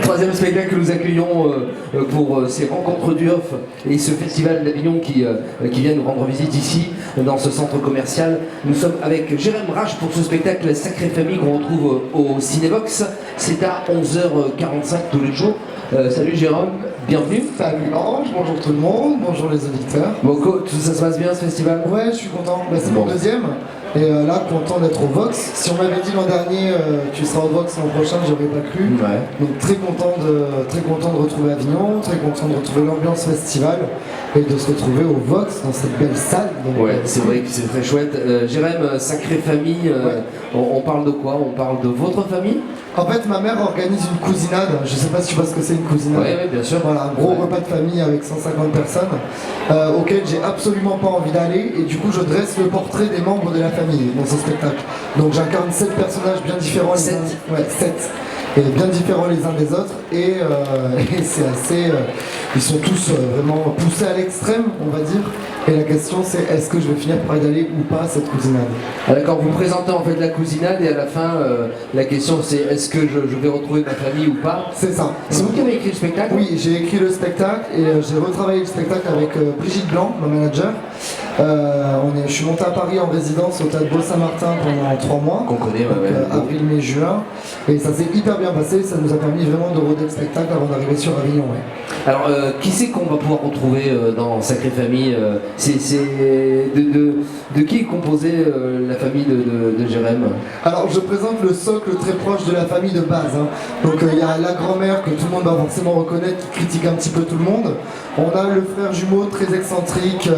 Troisième spectacle que nous accueillons pour ces rencontres du Off et ce festival d'Avignon qui vient nous rendre visite ici, dans ce centre commercial. Nous sommes avec Jérém Rache pour ce spectacle Sacrée Famille qu'on retrouve au Cinébox. C'est à 11h45 tous les jours. Salut Jérôme, bienvenue. Salut Ange, bonjour tout le monde, bonjour les auditeurs. Bon, tout ça se passe bien ce festival? Ouais, je suis content. Bah, c'est mon deuxième. Et là, content d'être au Vox. Si on m'avait dit l'an dernier, tu seras au Vox l'an prochain, j'aurais pas cru. Ouais. Donc très content de retrouver Avignon, très content de retrouver l'ambiance festival et de se retrouver au Vox dans cette belle salle. Donc, ouais, c'est vrai que c'est très chouette. Jérém, Sacrée Famille, ouais. on parle de quoi? On parle de votre famille? En fait, ma mère organise une cousinade. Je sais pas si tu vois ce que c'est une cousinade. Oui, bien sûr. Voilà, un gros repas de famille avec 150 personnes auquel j'ai absolument pas envie d'aller. Et du coup, je dresse le portrait des membres de la famille dans ce spectacle. Donc j'incarne 7 personnages bien différents. 7 Ouais, 7. Et bien différents les uns des autres. Et c'est assez... ils sont tous vraiment poussés à l'extrême, on va dire. Et la question c'est, est-ce que je vais finir par y aller ou pas à cette cousinade? Ah, d'accord, vous présentez en fait la cousinade et à la fin, la question c'est est-ce que je vais retrouver ma famille ou pas? C'est ça. C'est vous qui avez écrit le spectacle? Oui, j'ai écrit le spectacle et j'ai retravaillé le spectacle avec Brigitte Blanc, ma manager. Je suis monté à Paris en résidence au Théâtre Beau-Saint-Martin pendant 3 mois. Qu'on connaît, donc, avril, mai, juin. Et ça s'est hyper bien passé, ça nous a permis vraiment de roder le spectacle avant d'arriver sur Avignon. Ouais. Alors, qui c'est qu'on va pouvoir retrouver dans Sacrée Famille? De qui est composée la famille de Jérém? Alors je présente le socle très proche de la famille de base. Hein. Donc il y a la grand-mère que tout le monde va forcément reconnaître, qui critique un petit peu tout le monde. On a le frère jumeau très excentrique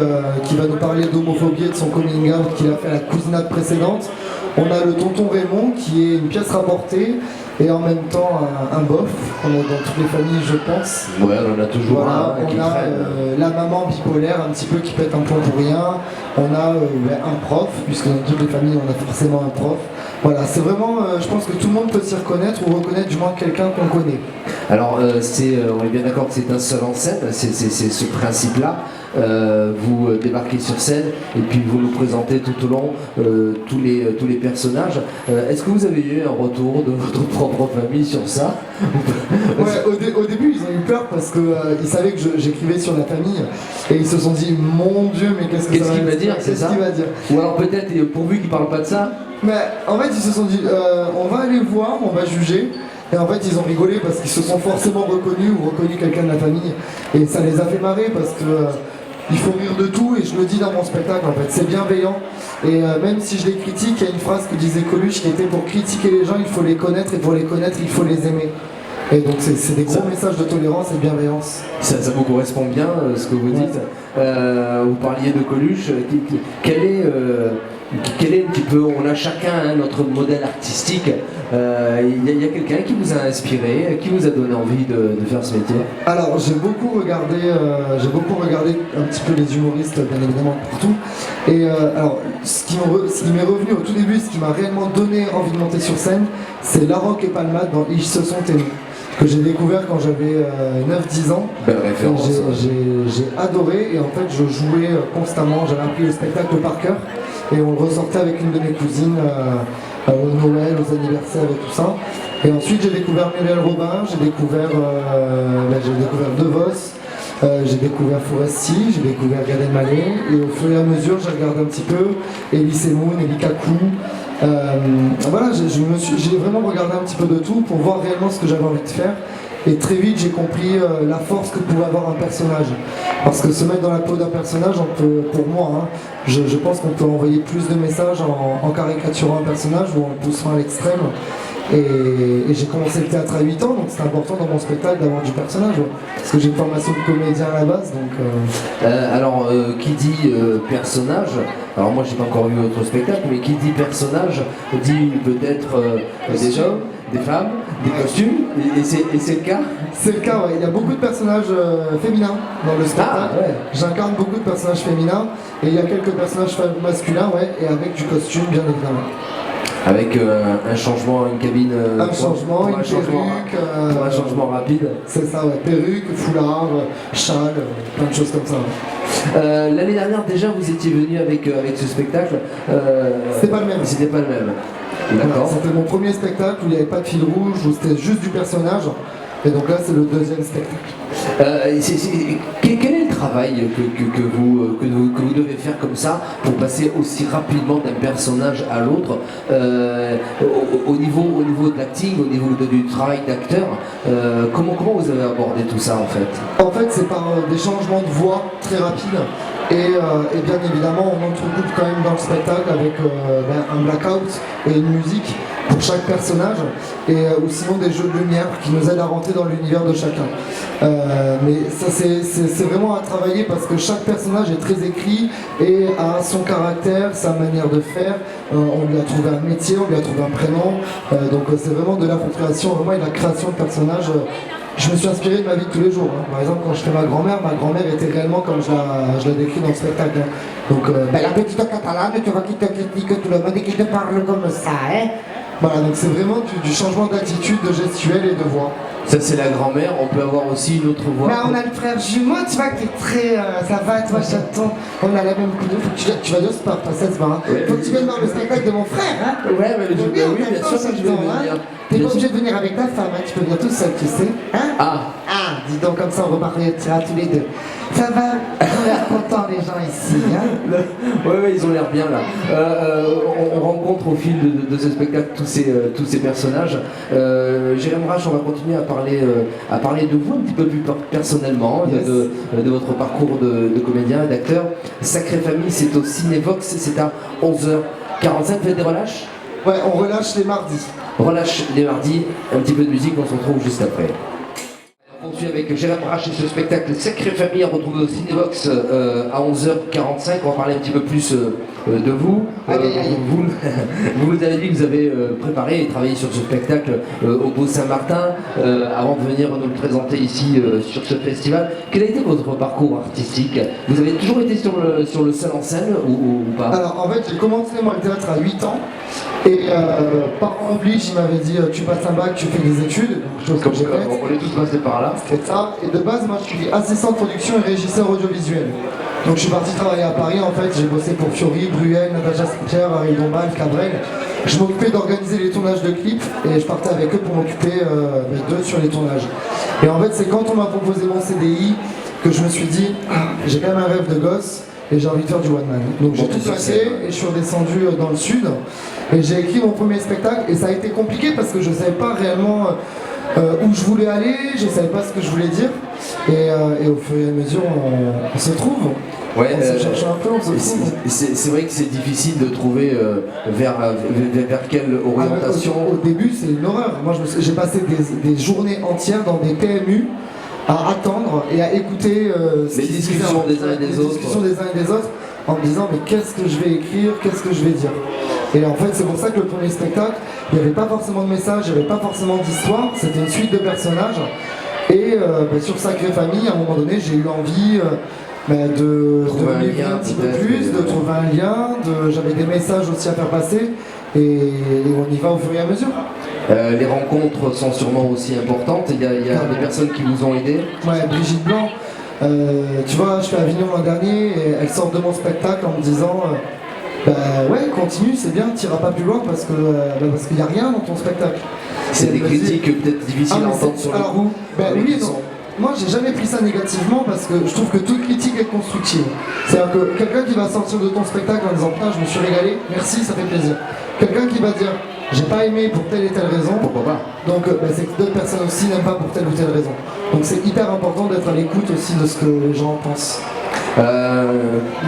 qui va nous parler d'homophobie et de son coming out qu'il a fait à la cousinade précédente. On a le tonton Raymond qui est une pièce rapportée et en même temps un bof qu'on a dans toutes les familles je pense. Ouais, on en a toujours voilà, un qui on a la maman bipolaire un petit peu qui pète un plomb pour rien. On a un prof, puisque dans toutes les familles on a forcément un prof. Voilà, c'est vraiment, je pense que tout le monde peut s'y reconnaître ou reconnaître du moins quelqu'un qu'on connaît. Alors, on est bien d'accord que c'est un seul en scène, c'est ce principe-là. Vous débarquez sur scène et puis vous nous présentez tout au long tous les personnages. Est-ce que vous avez eu un retour de votre propre famille sur ça? Ouais, au début ils ont eu peur parce qu'ils savaient que j'écrivais sur la famille et ils se sont dit mon Dieu mais qu'est-ce qu'il va dire, c'est ça? Qu'est-ce qu'il va dire? Ou alors peut-être pourvu qu'il parle pas de ça? Mais en fait ils se sont dit on va aller voir, on va juger. Et en fait ils ont rigolé parce qu'ils se sont forcément reconnus ou reconnus quelqu'un de la famille. Et ça les a fait marrer parce que il faut rire de tout et je le dis dans mon spectacle en fait, c'est bienveillant. Et même si je les critique, il y a une phrase que disait Coluche qui était pour critiquer les gens il faut les connaître et pour les connaître il faut les aimer. Et donc c'est des gros messages de tolérance et de bienveillance. Ça vous correspond bien ce que vous dites. Vous parliez de Coluche, quel est un petit peu, on a chacun notre modèle artistique. Il y a quelqu'un qui vous a inspiré, qui vous a donné envie de faire ce métier? Alors j'ai beaucoup regardé un petit peu les humoristes bien évidemment partout. Et alors ce qui m'est revenu au tout début, ce qui m'a réellement donné envie de monter sur scène, c'est Larocque et Palmade dans Ils se sont aimés, que j'ai découvert quand j'avais 9-10 ans. Belle référence. J'ai adoré et en fait je jouais constamment, j'avais appris le spectacle par cœur et on le ressortait avec une de mes cousines au Noël, aux anniversaires et tout ça. Et ensuite j'ai découvert Muriel Robin, j'ai découvert De Vos, j'ai découvert Foresti, j'ai découvert Gad Elmaleh et au fur et à mesure j'ai regardé un petit peu Elie Moon, Elie Kakou. Voilà, j'ai vraiment regardé un petit peu de tout pour voir réellement ce que j'avais envie de faire. Et très vite j'ai compris la force que pouvait avoir un personnage. Parce que se mettre dans la peau d'un personnage, on peut, pour moi, hein, je pense qu'on peut envoyer plus de messages en caricaturant un personnage ou en le poussant à l'extrême. Et j'ai commencé le théâtre à 8 ans, donc c'est important dans mon spectacle d'avoir du personnage. Ouais. Parce que j'ai une formation de comédien à la base. Donc, alors, qui dit personnage, alors moi j'ai pas encore vu votre spectacle, mais qui dit personnage dit peut-être des hommes, des femmes, des costumes, et c'est le cas? C'est le cas, ouais. Il y a beaucoup de personnages féminins dans le spectacle. Ah, ouais. J'incarne beaucoup de personnages féminins, et il y a quelques personnages masculins, ouais, et avec du costume, bien évidemment. Avec un changement, une cabine. Un changement, une perruque. Pour un changement rapide. C'est ça, ouais. Perruque, foulard, châle, plein de choses comme ça. L'année dernière déjà vous étiez venu avec ce spectacle. C'était pas le même. C'était pas le même. D'accord. C'était mon premier spectacle où il n'y avait pas de fil rouge, où c'était juste du personnage. Et donc là, c'est le deuxième spectacle. Quel est le travail que vous devez faire comme ça pour passer aussi rapidement d'un personnage à l'autre au niveau de l'acting, au niveau du travail d'acteur, comment vous avez abordé tout ça en fait? En fait, c'est par des changements de voix très rapides. Et bien évidemment, on entrecoupe quand même dans le spectacle avec un blackout et une musique pour chaque personnage, ou sinon des jeux de lumière qui nous aident à rentrer dans l'univers de chacun. Mais ça, c'est vraiment à travailler parce que chaque personnage est très écrit et a son caractère, sa manière de faire. On lui a trouvé un métier, on lui a trouvé un prénom. Donc c'est vraiment de l'appropriation, vraiment et de la création de personnages. Je me suis inspiré de ma vie de tous les jours. Par exemple, quand je fais ma grand-mère était réellement comme je la décris dans le spectacle. Donc, la petite catalane, tu vois, qui te critique tout le monde et qui te parle comme ça, hein. Voilà, donc c'est vraiment du changement d'attitude, de gestuelle et de voix. Ça c'est la grand-mère, on peut avoir aussi une autre voix. Là, on a le frère jumeau, tu vois, qui est très... ça va, toi, chaton. On a la même couleur. Faut que tu vas dire, c'est pas ça se va. Faut que tu viennes voir le spectacle de mon frère, hein. Ouais, mais oui, bien sûr que je vais venir. T'es pas obligé de venir avec ta femme, hein. Tu peux venir tout seul, tu sais. Hein? Ah, dis donc, comme ça, on repartira tous les deux. Ça va? Ils ont l'air contents, les gens ici, hein. Ouais, ils ont l'air bien là. On rencontre au fil de ce spectacle tous ces personnages. Jérém Rache, on va continuer à parler de vous un petit peu plus personnellement, Yes. de votre parcours de comédien et d'acteur. Sacrée Famille, c'est au Cinévox, c'est à 11h45. Vous faites des relâches? Ouais, on relâche les mardis. Relâche les mardis, un petit peu de musique, on se retrouve juste après. On continue avec Jérém Rache et ce spectacle Sacrée Famille à retrouver au Cinévox à 11h45. On va parler un petit peu plus de vous. Vous nous avez dit que vous avez préparé et travaillé sur ce spectacle au Beau Saint-Martin avant de venir nous le présenter ici sur ce festival. Quel a été votre parcours artistique? Vous avez toujours été sur le seul en scène ou pas? Alors en fait, j'ai commencé moi le théâtre à 8 ans. Et par oblige, il m'avait dit tu passes un bac, tu fais des études, donc chose que j'ai faite. On est tous passés par là. C'est ça. Et de base, moi je suis assistant de production et régisseur audiovisuel. Donc je suis parti travailler à Paris en fait, j'ai bossé pour Fiori, Bruel, Natacha Saint-Pierre, Ariel Dombal, Cabrel. Je m'occupais d'organiser les tournages de clips et je partais avec eux pour m'occuper d'eux sur les tournages. Et en fait, c'est quand on m'a proposé mon CDI que je me suis dit j'ai quand même un rêve de gosse. Et j'ai envie de faire du one man. Donc j'ai tout plaqué et je suis redescendu dans le sud. Et j'ai écrit mon premier spectacle et ça a été compliqué parce que je ne savais pas réellement où je voulais aller, je ne savais pas ce que je voulais dire. Et au fur et à mesure, on se trouve. Ouais, on se cherche un peu, on se trouve. C'est vrai que c'est difficile de trouver vers quelle orientation. Au début, c'est une horreur. Moi, j'ai passé des journées entières dans des PMU à attendre et à écouter les discussions des uns et des autres. En me disant mais qu'est-ce que je vais écrire, qu'est-ce que je vais dire. Et en fait c'est pour ça que le premier spectacle, il n'y avait pas forcément de message, il n'y avait pas forcément d'histoire, c'était une suite de personnages. Et sur Sacrée Famille, à un moment donné, j'ai eu envie de m'élever un petit peu plus, de trouver un lien, j'avais des messages aussi à faire passer et on y va au fur et à mesure. Les rencontres sont sûrement aussi importantes, il y a des personnes qui vous ont aidé. Ouais, Brigitte Blanc, tu vois, je fais Avignon l'an dernier et elle sort de mon spectacle en me disant ouais, continue, c'est bien, t'iras pas plus loin parce qu'il n'y a rien dans ton spectacle. C'est des critiques peut-être difficiles à entendre sur le coup. Oui, non. Moi, j'ai jamais pris ça négativement parce que je trouve que toute critique est constructive. C'est-à-dire que quelqu'un qui va sortir de ton spectacle en disant putain, je me suis régalé, merci, ça fait plaisir. Quelqu'un qui va dire j'ai pas aimé pour telle et telle raison, pourquoi pas. Donc c'est que d'autres personnes aussi n'aiment pas pour telle ou telle raison. Donc c'est hyper important d'être à l'écoute aussi de ce que les gens pensent.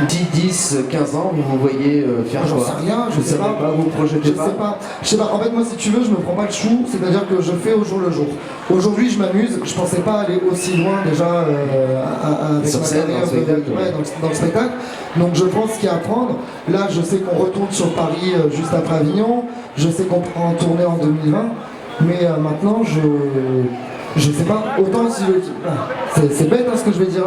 10, 15 ans, vous vous voyez faire quoi? J'en sais rien, je sais pas. Vous projetez pas? Je sais pas. En fait, moi, si tu veux, je me prends pas le chou, c'est-à-dire que je fais au jour le jour. Aujourd'hui, je m'amuse. Je pensais pas aller aussi loin déjà avec sur ma scène, carrière dans le spectacle. Donc, je pense qu'il y a à prendre. Là, je sais qu'on retourne sur Paris juste après Avignon. Je sais qu'on prend en tournée en 2020. Mais maintenant, je sais pas, autant si c'est bête ce que je vais dire,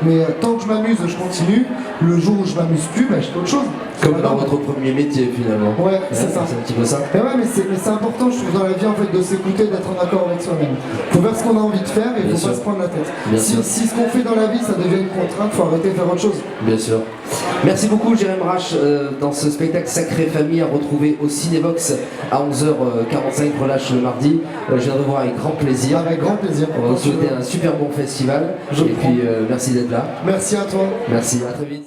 mais tant que je m'amuse, je continue. Le jour où je m'amuse plus, je fais autre chose. Comme dans votre premier métier finalement. Ouais, c'est ça. C'est un petit peu ça. Mais ouais, mais c'est important, je trouve, dans la vie en fait, de s'écouter, d'être en accord avec soi-même. Faut faire ce qu'on a envie de faire et il faut pas se prendre la tête. Si ce qu'on fait dans la vie, ça devient une contrainte, faut arrêter de faire autre chose. Bien sûr. Merci beaucoup Jérém Rache dans ce spectacle Sacrée Famille à retrouver au Cinébox à 11h45 relâche le mardi. Je viens de voir avec grand plaisir. Avec grand plaisir. On va vous souhaiter un super bon festival. Et puis merci d'être là. Merci à toi. Merci, à très vite.